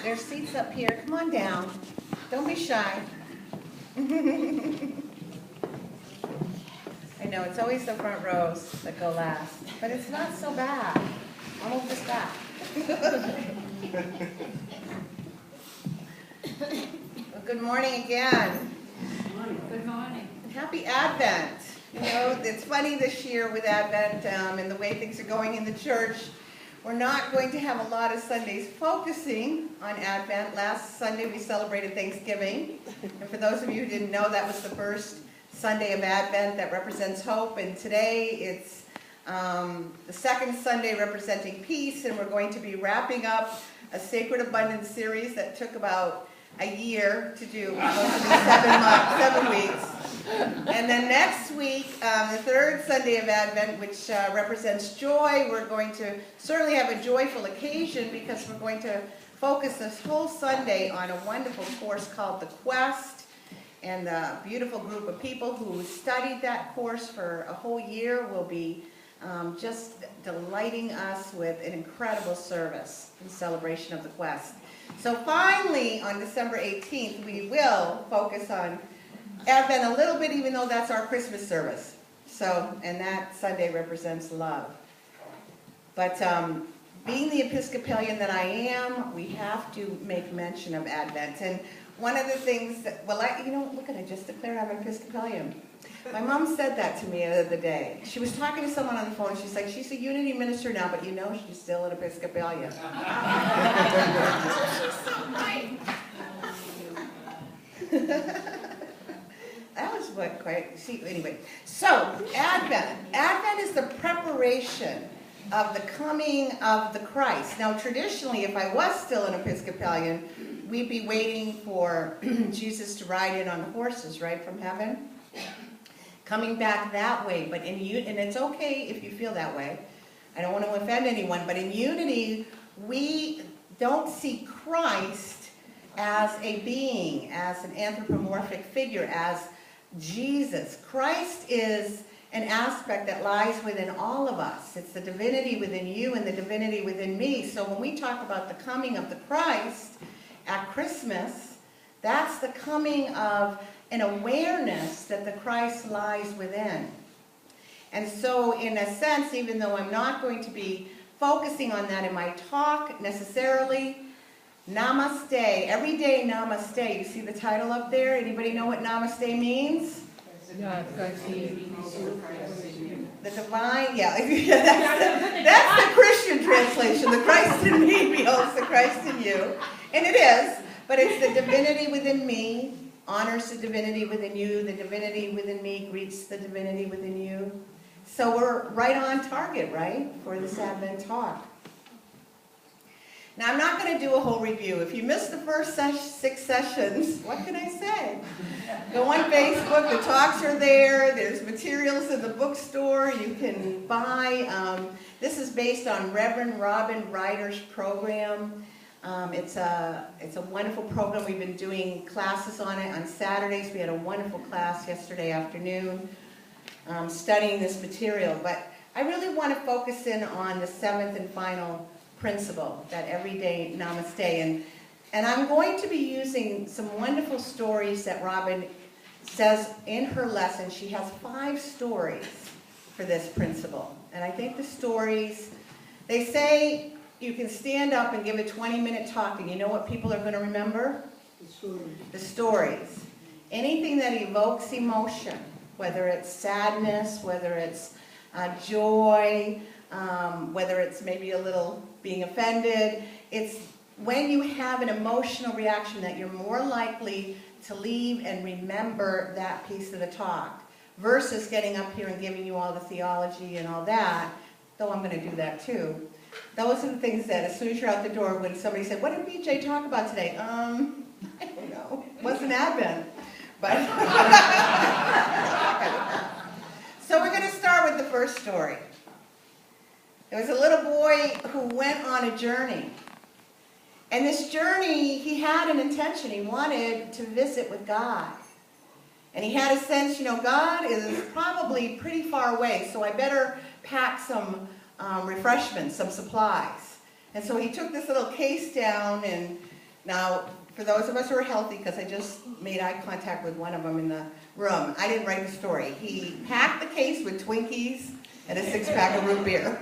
There's seats up here. Come on down. Don't be shy. I know, it's always the front rows that go last, but it's not so bad. I'll move this back. Well, good morning again. Good morning. Happy Advent. You know, it's funny this year with Advent and the way things are going in the church. We're not going to have a lot of Sundays focusing on Advent. Last Sunday we celebrated Thanksgiving. And for those of you who didn't know, that was the first Sunday of Advent that represents hope. And today it's the second Sunday representing peace. And we're going to be wrapping up a Sacred Abundance series that took about a year to do. It's supposed to be 7 weeks. And then next week, the third Sunday of Advent, which represents joy, we're going to certainly have a joyful occasion because we're going to focus this whole Sunday on a wonderful course called The Quest. And the beautiful group of people who studied that course for a whole year will be just delighting us with an incredible service in celebration of The Quest. So finally, on December 18th, we will focus on Advent a little bit, even though that's our Christmas service. So, and that Sunday represents love. But being the Episcopalian that I am, we have to make mention of Advent. And one of the things that, well, look at it, I just declared I'm an Episcopalian. My mom said that to me the other day. She was talking to someone on the phone. She's like, she's a Unity minister now, but you know she's still an Episcopalian. That was what quite, see, anyway. So, Advent. Advent is the preparation of the coming of the Christ. Now, traditionally, if I was still an Episcopalian, we'd be waiting for Jesus to ride in on horses, right, from heaven. Coming back that way. But and it's okay if you feel that way. I don't want to offend anyone, but in Unity, we don't see Christ as a being, as an anthropomorphic figure, as Jesus. Christ is an aspect that lies within all of us. It's the divinity within you and the divinity within me. So when we talk about the coming of the Christ at Christmas, that's the coming of an awareness that the Christ lies within. And so in a sense, even though I'm not going to be focusing on that in my talk necessarily, Namaste, everyday Namaste. You see the title up there? Anybody know what Namaste means? The divine, yeah, that's the Christian translation. The Christ in me beholds the Christ in you. And it is, but it's the divinity within me, honors the divinity within you, the divinity within me greets the divinity within you. So we're right on target, right, for this Advent talk. Now, I'm not going to do a whole review. If you missed the first 6 sessions, what can I say? Go on Facebook. The talks are there. There's materials in the bookstore you can buy. This is based on Reverend Robin Ryder's program. It's a wonderful program. We've been doing classes on it on Saturdays. We had a wonderful class yesterday afternoon studying this material. But I really want to focus in on the 7th and final principle, that everyday Namaste. And I'm going to be using some wonderful stories that Robin says in her lesson. She has 5 stories for this principle. And I think the stories, they say you can stand up and give a 20-minute talk, and you know what people are going to remember? The stories. The stories. Anything that evokes emotion, whether it's sadness, whether it's joy, whether it's maybe a little being offended. It's when you have an emotional reaction that you're more likely to leave and remember that piece of the talk versus getting up here and giving you all the theology and all that, though I'm going to do that too. Those are the things that as soon as you're out the door, when somebody said, what did BJ talk about today? I don't know. It wasn't Advent. But so we're going to start with the first story. There was a little boy who went on a journey. And this journey, he had an intention. He wanted to visit with God. And he had a sense, God is probably pretty far away, so I better pack some refreshments, some supplies. And so he took this little case down and Now, for those of us who are healthy, because I just made eye contact with one of them in the room, I didn't write the story. He packed the case with Twinkies and a 6-pack of root beer.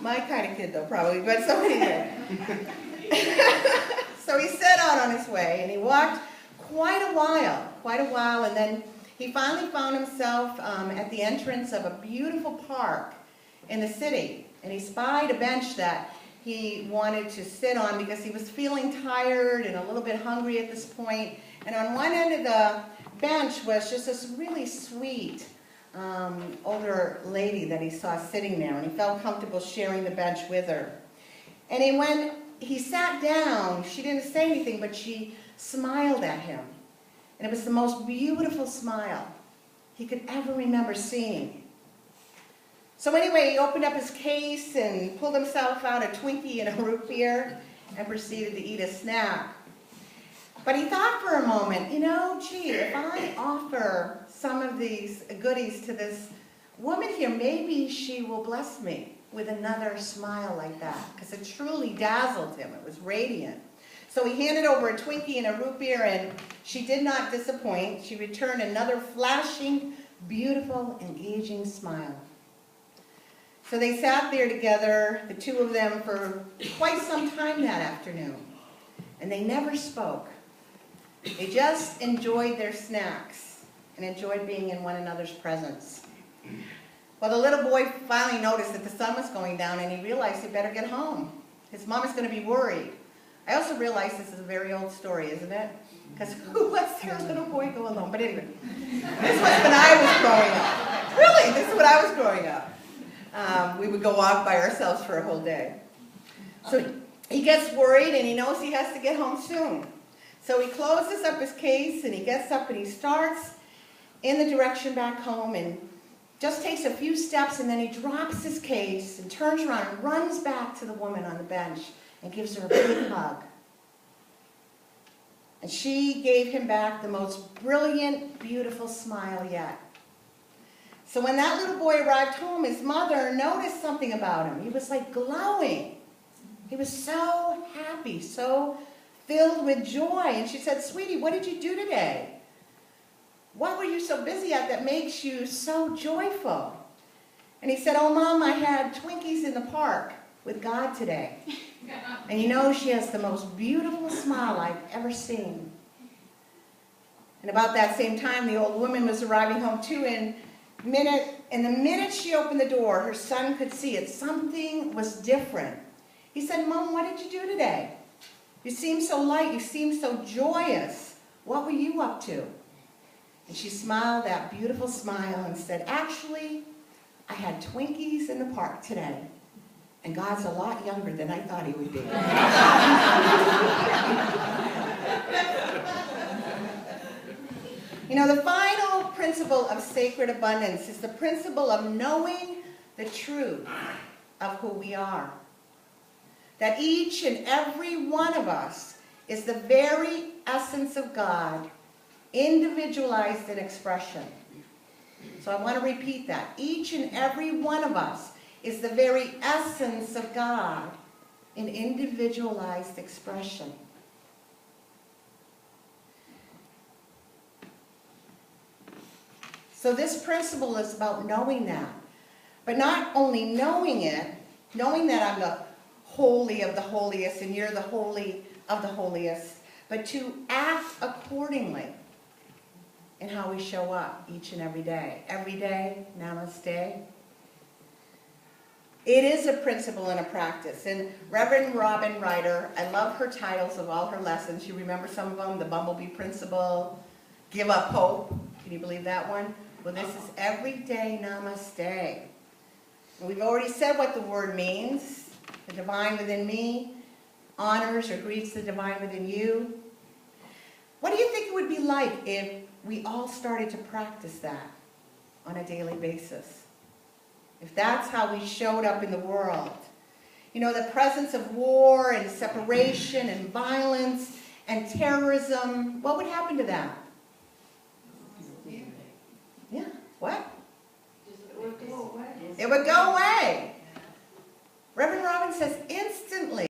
My kind of kid though, probably, but so anyway. So he set out on his way, and he walked quite a while, and then he finally found himself at the entrance of a beautiful park in the city, and he spied a bench that he wanted to sit on because he was feeling tired and a little bit hungry at this point. And on one end of the bench was just this really sweet older lady that he saw sitting there, and he felt comfortable sharing the bench with her. And when he sat down, she didn't say anything, but she smiled at him. And it was the most beautiful smile he could ever remember seeing. So anyway, he opened up his case and pulled himself out a Twinkie and a root beer and proceeded to eat a snack. But he thought for a moment, gee, if I offer some of these goodies to this woman here, maybe she will bless me with another smile like that, because it truly dazzled him. It was radiant. So he handed over a Twinkie and a root beer, and she did not disappoint. She returned another flashing, beautiful, engaging smile. So they sat there together, the two of them, for quite some time that afternoon. And they never spoke. They just enjoyed their snacks and enjoyed being in one another's presence. Well, the little boy finally noticed that the sun was going down, and he realized he better get home. His mom is going to be worried. I also realize this is a very old story, isn't it? Because who lets their little boy go alone? But anyway, this was when I was growing up. Really, this is when I was growing up. We would go off by ourselves for a whole day. So he gets worried, and he knows he has to get home soon. So he closes up his case, and he gets up, and he starts in the direction back home, and just takes a few steps, and then he drops his case and turns around and runs back to the woman on the bench and gives her a big hug. And she gave him back the most brilliant, beautiful smile yet. So when that little boy arrived home, his mother noticed something about him. He was like glowing. He was so happy, so filled with joy. And she said, "Sweetie, what did you do today? What were you so busy at that makes you so joyful?" And he said, "Oh, Mom, I had Twinkies in the park with God today." And she has the most beautiful smile I've ever seen. And about that same time, the old woman was arriving home too, and the minute she opened the door, her son could see it. Something was different. He said, "Mom, what did you do today? You seem so light. You seem so joyous. What were you up to?" And she smiled that beautiful smile and said, "Actually, I had Twinkies in the park today. And God's a lot younger than I thought he would be." The final principle of sacred abundance is the principle of knowing the truth of who we are. That each and every one of us is the very essence of God, individualized in expression. So I want to repeat that. Each and every one of us is the very essence of God in individualized expression. So this principle is about knowing that. But not only knowing it, knowing that I'm the holy of the holiest and you're the holy of the holiest, but to act accordingly in how we show up each and every day. Every day, namaste. It is a principle and a practice. And Reverend Robin Ryder, I love her titles of all her lessons. You remember some of them? The Bumblebee Principle, Give Up Hope. Can you believe that one? Well, this is everyday namaste. And we've already said what the word means. The divine within me honors or greets the divine within you. What do you think it would be like if we all started to practice that on a daily basis? If that's how we showed up in the world. The presence of war and separation and violence and terrorism, what would happen to that? Yeah, what? It would go away. It would go away. Reverend Robin says instantly.